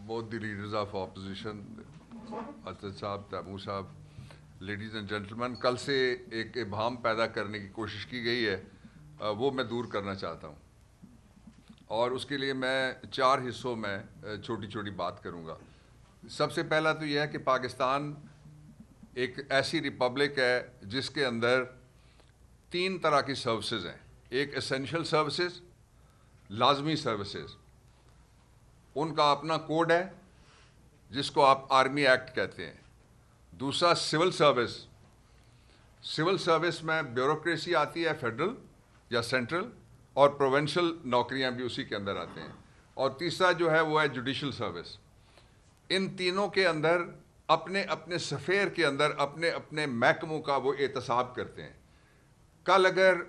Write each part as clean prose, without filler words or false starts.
both the leaders of opposition, Asad صاحب, Timur صاحب, ladies and gentleman, کل سے ایک ابہام پیدا کرنے کی کوشش کی گئی ہے, وہ میں دور کرنا چاہتا ہوں, اور اس کے لیے میں 4 حصوں میں چھوٹی چھوٹی بات کروں گا. سب سے پہلا تو یہ ہے کہ پاکستان ایک ایسی ریپبلک ہے جس کے اندر 3 طرح کی سروسز ہیں. ایک اسینشل سروسز, لازمی سروسز, ان کا اپنا کوڈ ہے جس کو آپ آرمی ایکٹ کہتے ہیں. دوسرا سول سروس, سول سروس میں بیوروکریسی آتی ہے فیڈرل یا سینٹرل, اور پروونشل نوکریاں بھی اسی کے اندر آتے ہیں. اور تیسرا جو ہے وہ ہے جوڈیشل سروس. ان تینوں کے اندر اپنے اپنے سفیر کے اندر اپنے اپنے محکموں کا وہ احتساب کرتے ہیں. کل اگر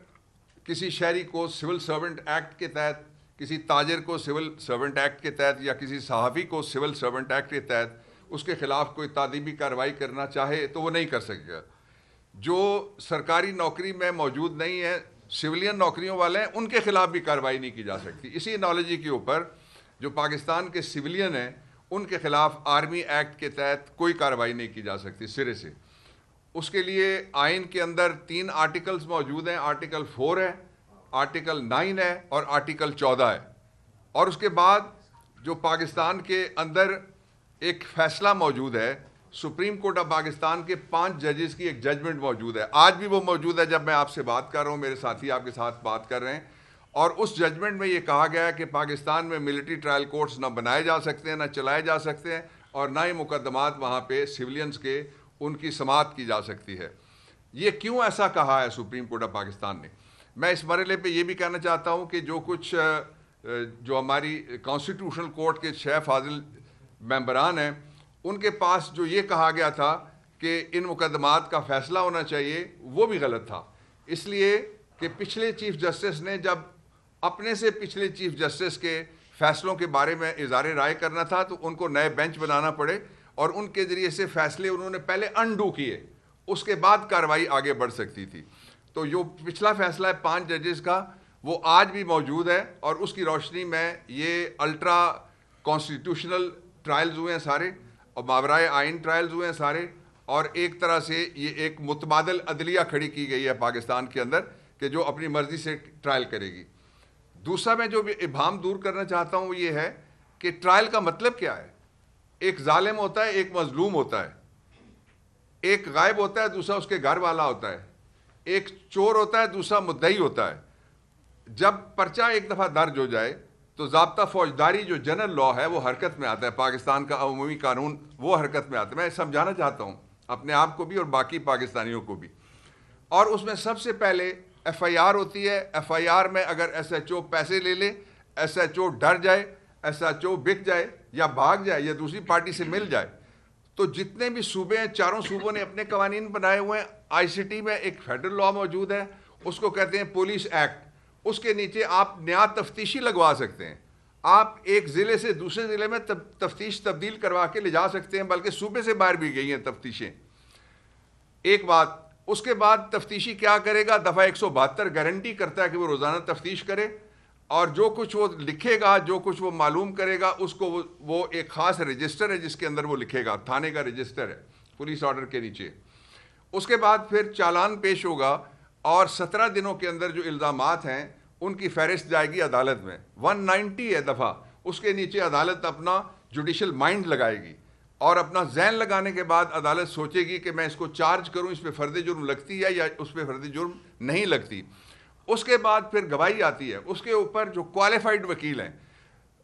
کسی شہری کو سول سرونٹ ایکٹ کے تحت, کسی تاجر کو سول سرونٹ ایکٹ کے تحت, یا کسی صحافی کو سول سرونٹ ایکٹ کے تحت اس کے خلاف کوئی تعدیبی کارروائی کرنا چاہے تو وہ نہیں کر سکے گا. جو سرکاری نوکری میں موجود نہیں ہے, سویلین نوکریوں والے ہیں, ان کے خلاف بھی کارروائی نہیں کی جا سکتی. اسی انالوجی کے اوپر جو پاکستان کے سویلین ہیں ان کے خلاف آرمی ایکٹ کے تحت کوئی کارروائی نہیں کی جا سکتی سرے سے. اس کے لیے آئین کے اندر 3 آرٹیکلز موجود ہیں. آرٹیکل 4 ہے, آرٹیکل 9 ہے, اور آرٹیکل 14 ہے. اور اس کے بعد جو پاکستان کے اندر ایک فیصلہ موجود ہے, سپریم کورٹ آف پاکستان کے 5 ججز کی ایک ججمنٹ موجود ہے. آج بھی وہ موجود ہے جب میں آپ سے بات کر رہا ہوں, میرے ساتھی آپ کے ساتھ بات کر رہے ہیں. اور اس ججمنٹ میں یہ کہا گیا ہے کہ پاکستان میں ملٹری ٹرائل کورٹس نہ بنائے جا سکتے ہیں, نہ چلائے جا سکتے ہیں, اور نہ ہی مقدمات وہاں پہ سویلینز کے ان کی سماعت کی جا سکتی ہے. یہ کیوں ایسا کہا ہے سپریم کورٹ آف پاکستان نے؟ میں اس مرحلے پہ یہ بھی کہنا چاہتا ہوں کہ جو کچھ جو ہماری کانسٹیٹیوشنل کورٹ کے 6 فاضل ممبران ہیں, ان کے پاس جو یہ کہا گیا تھا کہ ان مقدمات کا فیصلہ ہونا چاہیے, وہ بھی غلط تھا. اس لیے کہ پچھلے چیف جسٹس نے جب اپنے سے پچھلے چیف جسٹس کے فیصلوں کے بارے میں اظہار رائے کرنا تھا تو ان کو نئے بینچ بنانا پڑے, اور ان کے ذریعے سے فیصلے انہوں نے پہلے انڈو کیے, اس کے بعد کارروائی آگے بڑھ سکتی تھی. تو جو پچھلا فیصلہ ہے 5 ججز کا, وہ آج بھی موجود ہے, اور اس کی روشنی میں یہ الٹرا کانسٹیٹیوشنل ٹرائلز ہوئے ہیں سارے, اور ماورائے آئین ٹرائلز ہوئے ہیں سارے, اور ایک طرح سے یہ ایک متبادل عدلیہ کھڑی کی گئی ہے پاکستان کے اندر کہ جو اپنی مرضی سے ٹرائل کرے گی. دوسرا میں جو ابہام دور کرنا چاہتا ہوں وہ یہ ہے کہ ٹرائل کا مطلب کیا ہے. ایک ظالم ہوتا ہے, ایک مظلوم ہوتا ہے, ایک غائب ہوتا ہے, دوسرا اس کے گھر والا ہوتا ہے, ایک چور ہوتا ہے, دوسرا مدعی ہوتا ہے. جب پرچہ ایک دفعہ درج ہو جائے تو ضابطہ فوجداری جو جنرل لا ہے وہ حرکت میں آتا ہے, پاکستان کا عمومی قانون وہ حرکت میں آتا ہے. میں سمجھانا چاہتا ہوں اپنے آپ کو بھی اور باقی پاکستانیوں کو بھی. اور اس میں سب سے پہلے ایف آئی آر ہوتی ہے. ایف آئی آر میں اگر ایس ایچ او پیسے لے لے, ایس ایچ او ڈر جائے, ایس ایچ او بک جائے یا بھاگ جائے یا دوسری پارٹی سے مل جائے, تو جتنے بھی صوبے ہیں, 4 صوبوں نے اپنے قوانین بنائے ہوئے ہیں. آئی سی ٹی میں ایک فیڈرل لا موجود ہے, اس کو کہتے ہیں پولیس ایکٹ. اس کے نیچے آپ نیا تفتیشی لگوا سکتے ہیں. آپ ایک ضلع سے دوسرے ضلع میں تفتیش تبدیل کروا کے لے جا سکتے ہیں, بلکہ صوبے سے باہر بھی گئی ہیں تفتیشیں. ایک بات. اس کے بعد تفتیشی کیا کرے گا؟ دفعہ 172 گارنٹی کرتا ہے کہ وہ روزانہ تفتیش کرے, اور جو کچھ وہ لکھے گا, جو کچھ وہ معلوم کرے گا, اس کو وہ ایک خاص رجسٹر ہے جس کے اندر وہ لکھے گا, تھانے کا رجسٹر ہے پولیس آرڈر کے نیچے. اس کے بعد پھر چالان پیش ہوگا, اور 17 دنوں کے اندر جو الزامات ہیں ان کی فہرست جائے گی عدالت میں. 190 ہے دفعہ. اس کے نیچے عدالت اپنا جوڈیشل مائنڈ لگائے گی, اور اپنا ذہن لگانے کے بعد عدالت سوچے گی کہ میں اس کو چارج کروں, اس پہ فرد جرم لگتی ہے یا اس پہ فرد جرم نہیں لگتی. اس کے بعد پھر گواہی آتی ہے. اس کے اوپر جو کوالیفائڈ وکیل ہیں,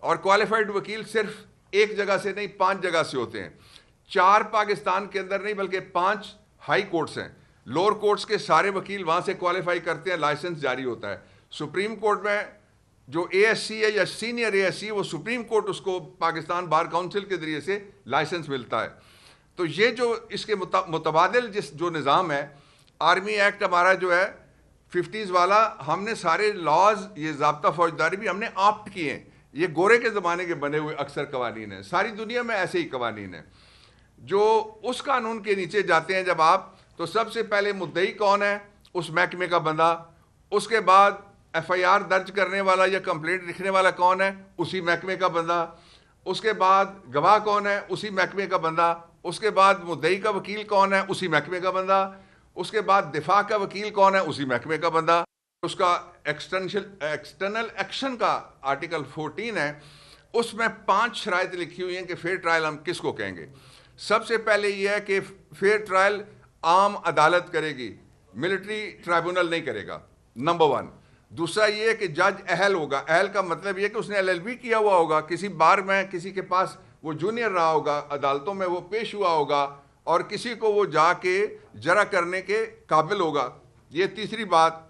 اور کوالیفائڈ وکیل صرف ایک جگہ سے نہیں 5 جگہ سے ہوتے ہیں. 4 پاکستان کے اندر نہیں بلکہ 5 ہائی کورٹس ہیں. لوور کورٹس کے سارے وکیل وہاں سے کوالیفائی کرتے ہیں, لائسنس جاری ہوتا ہے. سپریم کورٹ میں جو اے ایس سی ہے یا سینئر اے ایس سی, وہ سپریم کورٹ اس کو پاکستان بار کونسل کے ذریعے سے لائسنس ملتا ہے. تو یہ جو اس کے متبادل جو نظام ہے, آرمی ایکٹ ہمارا جو ہے 50s والا, ہم نے سارے لاز, یہ ضابطہ فوجداری بھی ہم نے آپٹ کیے ہیں. یہ گورے کے زمانے کے بنے ہوئے اکثر قوانین ہیں, ساری دنیا میں ایسے ہی قوانین ہیں. جو اس قانون کے نیچے جاتے ہیں جب آپ, تو سب سے پہلے مدعی کون ہے؟ اس محکمے کا بندہ. اس کے بعد ایف آئی آر درج کرنے والا یا کمپلینٹ لکھنے والا کون ہے؟ اسی محکمے کا بندہ. اس کے بعد گواہ کون ہے؟ اسی محکمے کا بندہ. اس کے بعد مدعی کا وکیل کون ہے؟ اسی محکمے کا بندہ. اس کے بعد دفاع کا وکیل کون ہے؟ اسی محکمے کا بندہ. اس کا ایکسٹرنل ایکشن کا آرٹیکل 14 ہے، اس میں 5 شرائط لکھی ہوئی ہیں کہ فیئر ٹرائل ہم کس کو کہیں گے. سب سے پہلے یہ ہے کہ فیئر ٹرائل عام عدالت کرے گی، ملٹری ٹرائبونل نہیں کرے گا، نمبر 1. دوسرا یہ ہے کہ جج اہل ہوگا. اہل کا مطلب یہ کہ اس نے LLB کیا ہوا ہوگا، کسی بار میں کسی کے پاس وہ جونیئر رہا ہوگا، عدالتوں میں وہ پیش ہوا ہوگا اور کسی کو وہ جا کے جرح کرنے کے قابل ہوگا. یہ تیسری بات.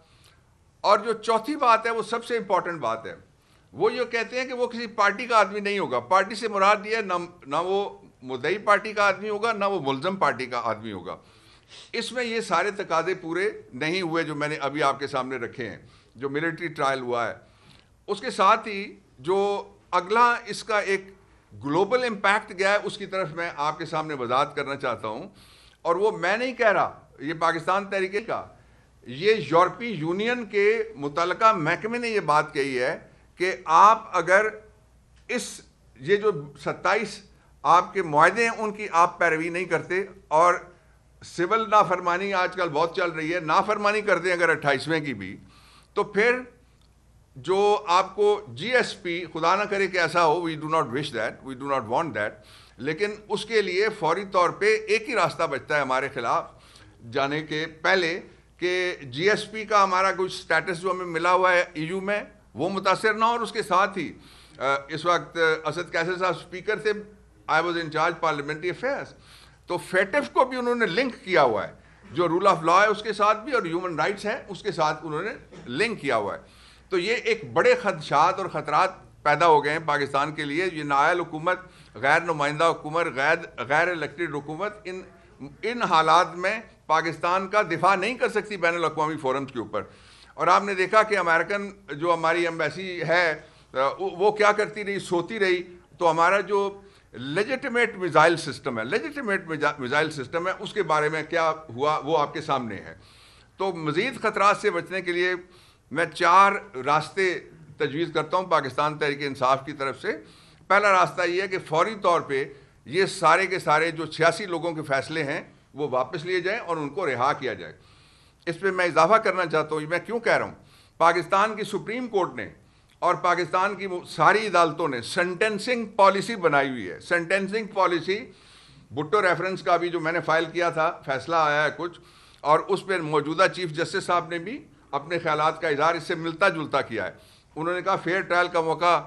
اور جو چوتھی بات ہے وہ سب سے امپورٹنٹ بات ہے، وہ یہ کہتے ہیں کہ وہ کسی پارٹی کا آدمی نہیں ہوگا. پارٹی سے مراد یہ ہے نہ وہ مدعی پارٹی کا آدمی ہوگا نہ وہ ملزم پارٹی کا آدمی ہوگا. اس میں یہ سارے تقاضے پورے نہیں ہوئے جو میں نے ابھی آپ کے سامنے رکھے ہیں جو ملٹری ٹرائل ہوا ہے. اس کے ساتھ ہی جو اگلا اس کا ایک گلوبل امپیکٹ گیا ہے اس کی طرف میں آپ کے سامنے وضاحت کرنا چاہتا ہوں. اور وہ میں نہیں کہہ رہا، یہ پاکستان تحریک کا، یہ یورپی یونین کے متعلقہ محکمے نے یہ بات کہی ہے کہ آپ اگر یہ جو 27 آپ کے معاہدے ہیں ان کی آپ پیروی نہیں کرتے، اور سول نافرمانی آج کل بہت چل رہی ہے، نافرمانی کرتے ہیں اگر 28ویں کی بھی، تو پھر جو آپ کو GSP، خدا نہ کرے کہ ایسا ہو، we do not wish that, we do not want that, لیکن اس کے لیے فوری طور پہ ایک ہی راستہ بچتا ہے ہمارے خلاف جانے کے پہلے کہ GSP کا ہمارا کچھ سٹیٹس جو ہمیں ملا ہوا ہے EU میں وہ متاثر نہ ہو. اور اس کے ساتھ ہی اس وقت اسد قیصر صاحب اسپیکر تھے، I was in charge parliamentary affairs, تو فیٹف کو بھی انہوں نے لنک کیا ہوا ہے، جو رول آف لا ہے اس کے ساتھ بھی اور ہیومن رائٹس ہیں اس کے ساتھ انہوں نے لنک کیا ہوا ہے. تو یہ ایک بڑے خدشات اور خطرات پیدا ہو گئے ہیں پاکستان کے لیے. یہ نااہل حکومت، غیر نمائندہ حکومت، غیر الیکٹڈ حکومت ان حالات میں پاکستان کا دفاع نہیں کر سکتی بین الاقوامی فورمز کے اوپر. اور آپ نے دیکھا کہ امریکن جو ہماری ایمبیسی ہے وہ کیا کرتی رہی، سوتی رہی. تو ہمارا جو لیجیٹیمیٹ میزائل سسٹم ہے اس کے بارے میں کیا ہوا وہ آپ کے سامنے ہے. تو مزید خطرات سے بچنے کے لیے میں 4 راستے تجویز کرتا ہوں پاکستان تحریک انصاف کی طرف سے. پہلا راستہ یہ ہے کہ فوری طور پہ یہ سارے کے سارے جو 86 لوگوں کے فیصلے ہیں وہ واپس لیے جائیں اور ان کو رہا کیا جائے. اس پہ میں اضافہ کرنا چاہتا ہوں، میں کیوں کہہ رہا ہوں، پاکستان کی سپریم کورٹ نے اور پاکستان کی ساری عدالتوں نے سینٹینسنگ پالیسی بنائی ہوئی ہے. سینٹینسنگ پالیسی بھٹو ریفرنس کا بھی جو میں نے فائل کیا تھا فیصلہ آیا ہے کچھ، اور اس پہ موجودہ چیف جسٹس صاحب نے بھی اپنے خیالات کا اظہار اس سے ملتا جلتا کیا ہے. انہوں نے کہا فیئر ٹرائل کا موقع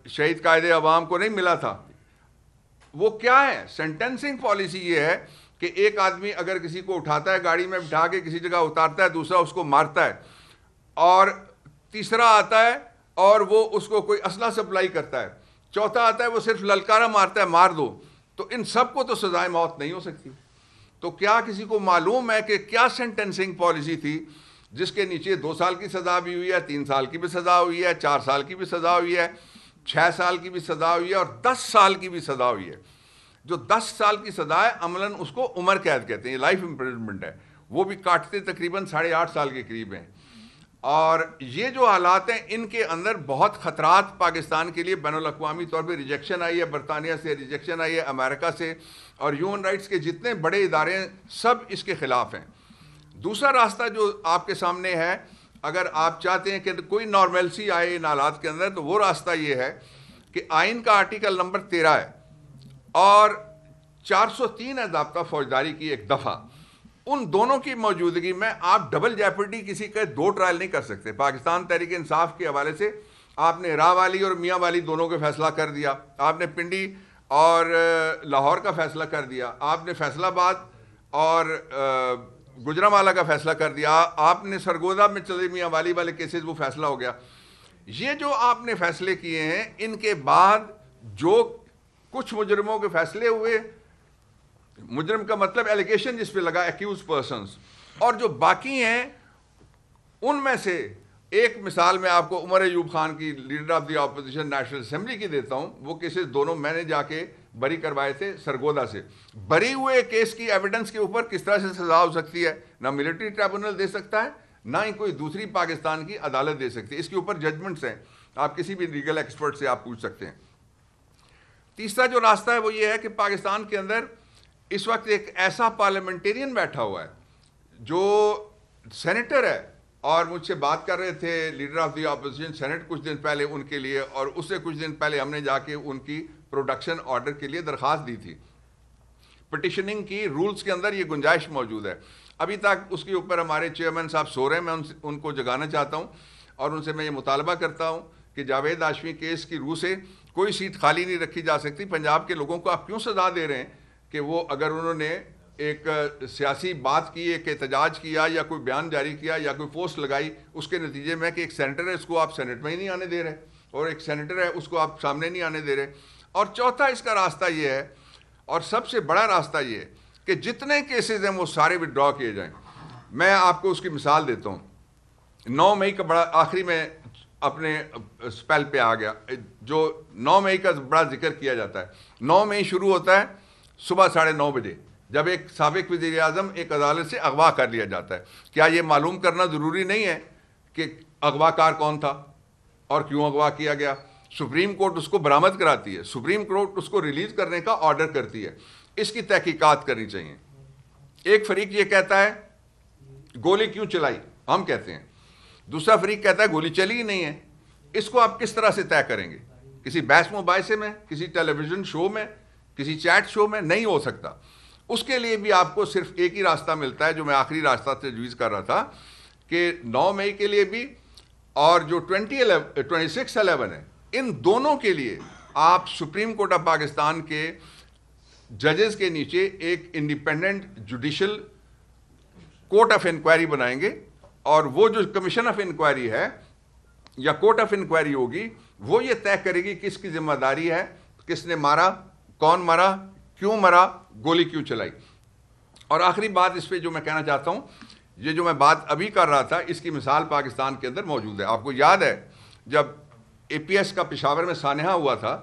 شہید قائد عوام کو نہیں ملا تھا. وہ کیا ہے؟ سینٹینسنگ پالیسی یہ ہے کہ ایک آدمی اگر کسی کو اٹھاتا ہے گاڑی میں بٹھا کے کسی جگہ اتارتا ہے، دوسرا اس کو مارتا ہے، اور تیسرا آتا ہے اور وہ اس کو کوئی اسلحہ سپلائی کرتا ہے، چوتھا آتا ہے وہ صرف للکارا مارتا ہے مار دو، تو ان سب کو تو سزائے موت نہیں ہو سکتی. تو کیا کسی کو معلوم ہے کہ کیا سینٹینسنگ پالیسی تھی جس کے نیچے 2 سال کی سزا بھی ہوئی ہے، 3 سال کی بھی سزا ہوئی ہے، 4 سال کی بھی سزا ہوئی ہے، 6 سال کی بھی سزا ہوئی ہے اور 10 سال کی بھی سزا ہوئی ہے. جو 10 سال کی سزا ہے عملاً اس کو عمر قید کہتے ہیں، یہ لائف امپریزنمنٹ ہے، وہ بھی کاٹتے تقریباً 8.5 سال کے قریب ہیں. اور یہ جو حالات ہیں ان کے اندر بہت خطرات پاکستان کے لیے بین الاقوامی طور پہ ریجیکشن آئی ہے، برطانیہ سے ریجیکشن آئی ہے، امریکہ سے، اور ہیومن رائٹس کے جتنے بڑے ادارے ہیں سب اس کے خلاف ہیں. دوسرا راستہ جو آپ کے سامنے ہے، اگر آپ چاہتے ہیں کہ کوئی نارملسی آئے ان حالات کے اندر، تو وہ راستہ یہ ہے کہ آئین کا آرٹیکل نمبر 13 ہے اور 403 ہے ضابطہ فوجداری کی ایک دفعہ، ان دونوں کی موجودگی میں آپ ڈبل جیپرڈی کسی کے 2 ٹرائل نہیں کر سکتے. پاکستان تحریک انصاف کے حوالے سے آپ نے راہ والی اور میاں والی دونوں کا فیصلہ کر دیا، آپ نے پنڈی اور لاہور کا فیصلہ کر دیا، آپ نے فیصل آباد اور گجرانوالہ کا فیصلہ کر دیا، آپ نے سرگودا میں چلے میاں والی والے کیسز وہ فیصلہ ہو گیا. یہ جو آپ نے فیصلے کیے ہیں ان کے بعد جو کچھ مجرموں کے فیصلے ہوئے، مجرم کا مطلب ایلیگیشن جس پہ لگا، ایکیوز پرسنز، اور جو باقی ہیں ان میں سے ایک مثال میں آپ کو عمر ایوب خان کی، leader of the opposition national assembly کی دیتا ہوں. وہ کیسز دونوں میں نے جا کے بری کروائے تھے سرگودا سے. بری ہوئے کیس کی ایویڈنس کے اوپر کس طرح سے سزا ہو سکتی ہے؟ نہ ملٹری ٹریبونل دے سکتا ہے، نہ ہی کوئی دوسری پاکستان کی عدالت دے سکتی ہے. اس کے اوپر ججمنٹس ہیں، آپ کسی بھی لیگل ایکسپرٹ سے آپ پوچھ سکتے ہیں. تیسرا جو راستہ ہے وہ یہ ہے کہ پاکستان کے اندر اس وقت ایک ایسا پارلیمنٹیرین بیٹھا ہوا ہے جو سینیٹر ہے، اور مجھ سے بات کر رہے تھے leader of the opposition senate کچھ دن پہلے ان کے لیے، اور اس سے کچھ دن پہلے ہم نے جا کے ان کی پروڈکشن آرڈر کے لیے درخواست دی تھی. پٹیشننگ کی رولز کے اندر یہ گنجائش موجود ہے. ابھی تک اس کے اوپر ہمارے چیئرمین صاحب سو رہے ہیں. میں ان کو جگانا چاہتا ہوں اور ان سے میں یہ مطالبہ کرتا ہوں کہ جاوید ہاشمی کیس کی روح سے کوئی سیٹ خالی نہیں رکھی جا سکتی. پنجاب کے لوگوں کو آپ کیوں سزا دے رہے ہیں کہ وہ اگر انہوں نے ایک سیاسی بات کی، ایک احتجاج کیا یا کوئی بیان جاری کیا یا کوئی پوسٹ لگائی، اس کے نتیجے میں کہ ایک سینیٹر ہے اس کو آپ سینٹ میں ہی نہیں آنے دے رہے، اور ایک سینیٹر ہے اس کو آپ سامنے نہیں آنے دے رہے. اور چوتھا اس کا راستہ یہ ہے، اور سب سے بڑا راستہ یہ ہے کہ جتنے کیسز ہیں وہ سارے وڈرا کیے جائیں. میں آپ کو اس کی مثال دیتا ہوں. 9 مئی کا بڑا آخری میں اپنے سپیل پہ آ گیا، جو 9 مئی کا بڑا ذکر کیا جاتا ہے. 9 مئی شروع ہوتا ہے صبح 9:30 بجے، جب ایک سابق وزیر اعظم ایک عدالت سے اغوا کر لیا جاتا ہے. کیا یہ معلوم کرنا ضروری نہیں ہے کہ اغوا کار کون تھا اور کیوں اغوا کیا گیا؟ سپریم کورٹ اس کو برآمد کراتی ہے، سپریم کورٹ اس کو ریلیز کرنے کا آرڈر کرتی ہے. اس کی تحقیقات کرنی چاہیے. ایک فریق یہ کہتا ہے گولی کیوں چلائی، ہم کہتے ہیں. دوسرا فریق کہتا ہے گولی چلی ہی نہیں ہے. اس کو آپ کس طرح سے طے کریں گے؟ کسی بحث مباحثے میں، کسی ٹیلی ویژن شو میں، کسی چیٹ شو میں نہیں ہو سکتا. اس کے لیے بھی آپ کو صرف ایک ہی راستہ ملتا ہے جو میں آخری راستہ تجویز کر رہا تھا، کہ 9 مئی کے لیے بھی اور جو 26/11 ہے، ان دونوں کے لیے آپ سپریم کورٹ آف پاکستان کے ججز کے نیچے ایک independent judicial court of inquiry بنائیں گے، اور وہ جو کمیشن آف انکوائری ہے یا کورٹ آف انکوائری ہوگی وہ یہ طے کرے گی کس کی ذمہ داری ہے، کس نے مارا، کون مارا، کیوں مرا، گولی کیوں چلائی. اور آخری بات اس پہ جو میں کہنا چاہتا ہوں، یہ جو میں بات ابھی کر رہا تھا اس کی مثال پاکستان کے اندر موجود ہے. آپ کو یاد ہے جب اے پی ایس کا پشاور میں سانحہ ہوا تھا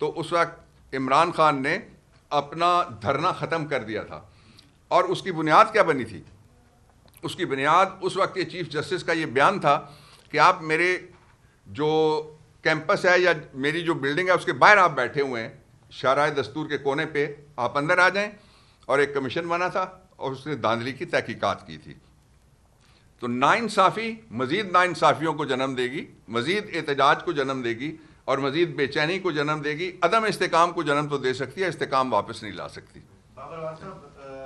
تو اس وقت عمران خان نے اپنا دھرنا ختم کر دیا تھا، اور اس کی بنیاد کیا بنی تھی؟ اس کی بنیاد اس وقت کے چیف جسٹس کا یہ بیان تھا کہ آپ میرے جو کیمپس ہے یا میری جو بلڈنگ ہے اس کے باہر آپ بیٹھے ہوئے ہیں شاہراہ دستور کے کونے پہ، آپ اندر آ جائیں. اور ایک کمیشن بنا تھا اور اس نے دھاندلی کی تحقیقات کی تھی. تو ناانصافی مزید ناانصافیوں کو جنم دے گی، مزید احتجاج کو جنم دے گی، اور مزید بے چینی کو جنم دے گی. عدم استحکام کو جنم تو دے سکتی ہے، استحکام واپس نہیں لا سکتی.